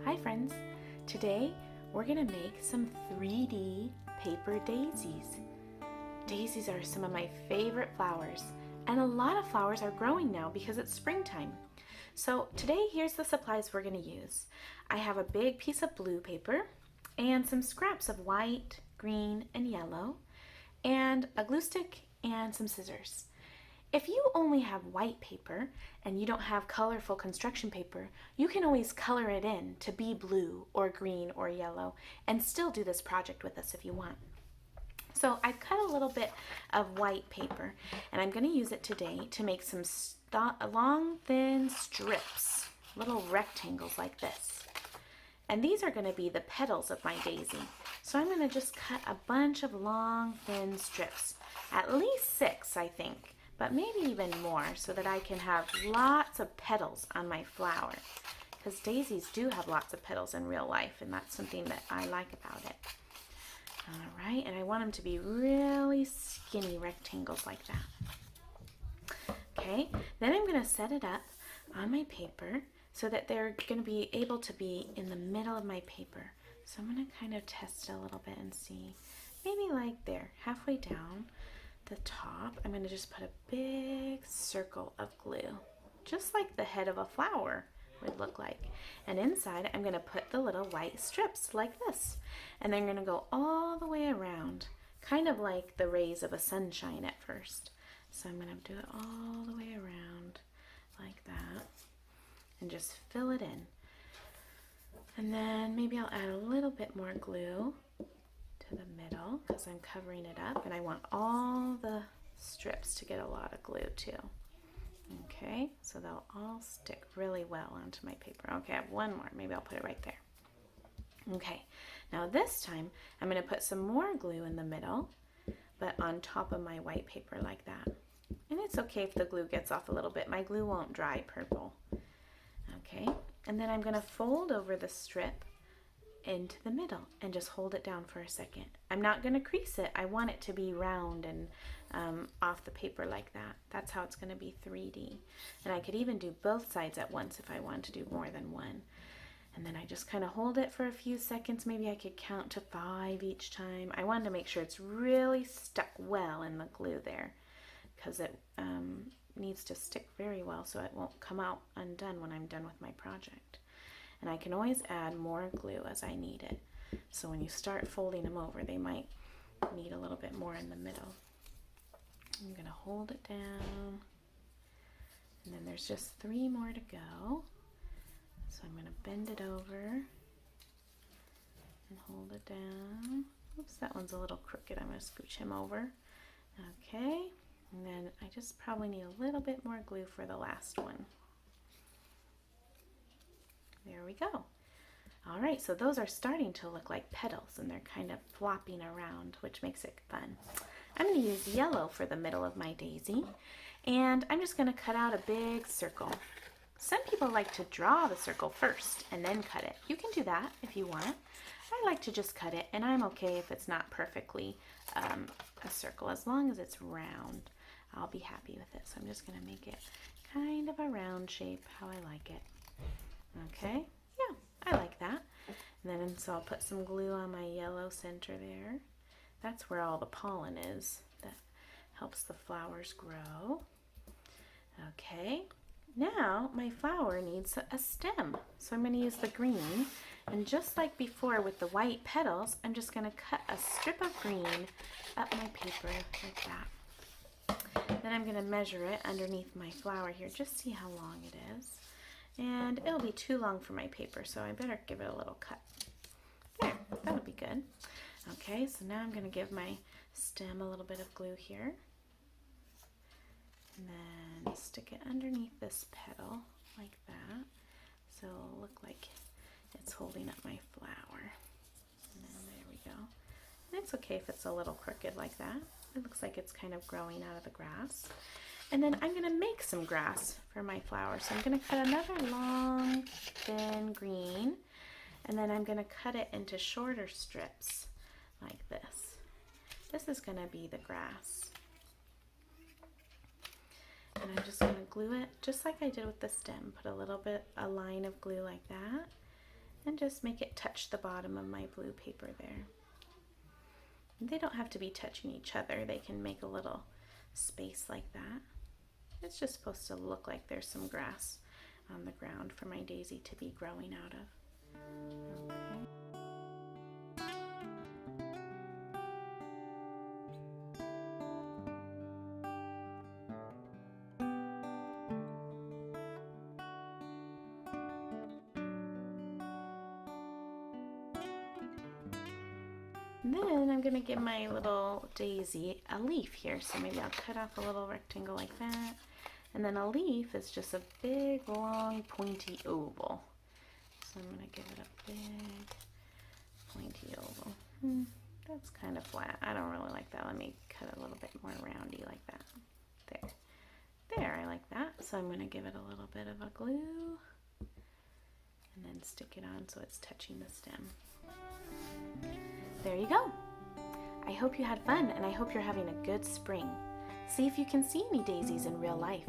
Hi friends! Today we're going to make some 3D paper daisies. Daisies are some of my favorite flowers, and a lot of flowers are growing now because it's springtime. So today here's the supplies we're going to use. I have a big piece of blue paper and some scraps of white, green, and yellow, and a glue stick and some scissors. If you only have white paper and you don't have colorful construction paper, you can always color it in to be blue or green or yellow and still do this project with us if you want. So I've cut a little bit of white paper and I'm going to use it today to make some long thin strips, little rectangles like this. And these are going to be the petals of my daisy. So I'm going to just cut a bunch of long thin strips, at least 6 I think, but maybe even more, so that I can have lots of petals on my flower, because daisies do have lots of petals in real life, and that's something that I like about it. All right, and I want them to be really skinny rectangles like that. Okay, then I'm going to set it up on my paper so that they're going to be able to be in the middle of my paper. So I'm going to kind of test it a little bit and see, maybe like there, halfway down the top, I'm going to just put a big circle of glue, just like the head of a flower would look like. And inside, I'm going to put the little white strips like this. And then I'm going to go all the way around, kind of like the rays of a sunshine at first. So I'm going to do it all the way around like that and just fill it in. And then maybe I'll add a little bit more glue to the middle because I'm covering it up, and I want all the strips to get a lot of glue too. Okay, so they'll all stick really well onto my paper. Okay, I have one more. Maybe I'll put it right there. Okay, now this time I'm going to put some more glue in the middle, but on top of my white paper like that. And it's okay if the glue gets off a little bit. My glue won't dry purple. Okay, and then I'm going to fold over the strip into the middle and just hold it down for a second. I'm not going to crease it. I want it to be round and off the paper like that. That's how it's going to be 3D. And I could even do both sides at once if I wanted to do more than one. And then I just kind of hold it for a few seconds. Maybe I could count to 5 each time. I wanted to make sure it's really stuck well in the glue there, because it needs to stick very well so it won't come out undone when I'm done with my project. And I can always add more glue as I need it. So when you start folding them over, they might need a little bit more in the middle. I'm going to hold it down. And then there's just 3 more to go. So I'm going to bend it over and hold it down. Oops, that one's a little crooked. I'm going to scooch him over. Okay. And then I just probably need a little bit more glue for the last one. There we go. All right, so those are starting to look like petals, and they're kind of flopping around, which makes it fun. I'm going to use yellow for the middle of my daisy, and I'm just going to cut out a big circle. Some people like to draw the circle first and then cut it. You can do that if you want. I like to just cut it, and I'm okay if it's not perfectly a circle. As long as it's round, I'll be happy with it. So I'm just going to make it kind of a round shape how I like it. Okay, yeah, I like that. And then so I'll put some glue on my yellow center there. That's where all the pollen is that helps the flowers grow. Okay, now my flower needs a stem. So I'm going to use the green, and just like before with the white petals, I'm just going to cut a strip of green up my paper like that. Then I'm going to measure it underneath my flower here, just see how long it is. And it'll be too long for my paper, so I better give it a little cut. There, that'll be good. Okay, so now I'm going to give my stem a little bit of glue here. And then stick it underneath this petal like that, so it'll look like it's holding up my flower. And then there we go. And it's okay if it's a little crooked like that. It looks like it's kind of growing out of the grass. And then I'm going to make some grass for my flower. So I'm going to cut another long, thin green, and then I'm going to cut it into shorter strips like this. This is going to be the grass. And I'm just going to glue it just like I did with the stem. Put a line of glue like that, and just make it touch the bottom of my blue paper there. And they don't have to be touching each other. They can make a little space like that. It's just supposed to look like there's some grass on the ground for my daisy to be growing out of. Okay. And then I'm going to give my little daisy a leaf here. So maybe I'll cut off a little rectangle like that. And then a leaf is just a big, long, pointy oval. So I'm going to give it a big, pointy oval. That's kind of flat. I don't really like that. Let me cut it a little bit more roundy like that. There. There, I like that. So I'm going to give it a little bit of a glue. And then stick it on so it's touching the stem. There you go. I hope you had fun, and I hope you're having a good spring. See if you can see any daisies in real life.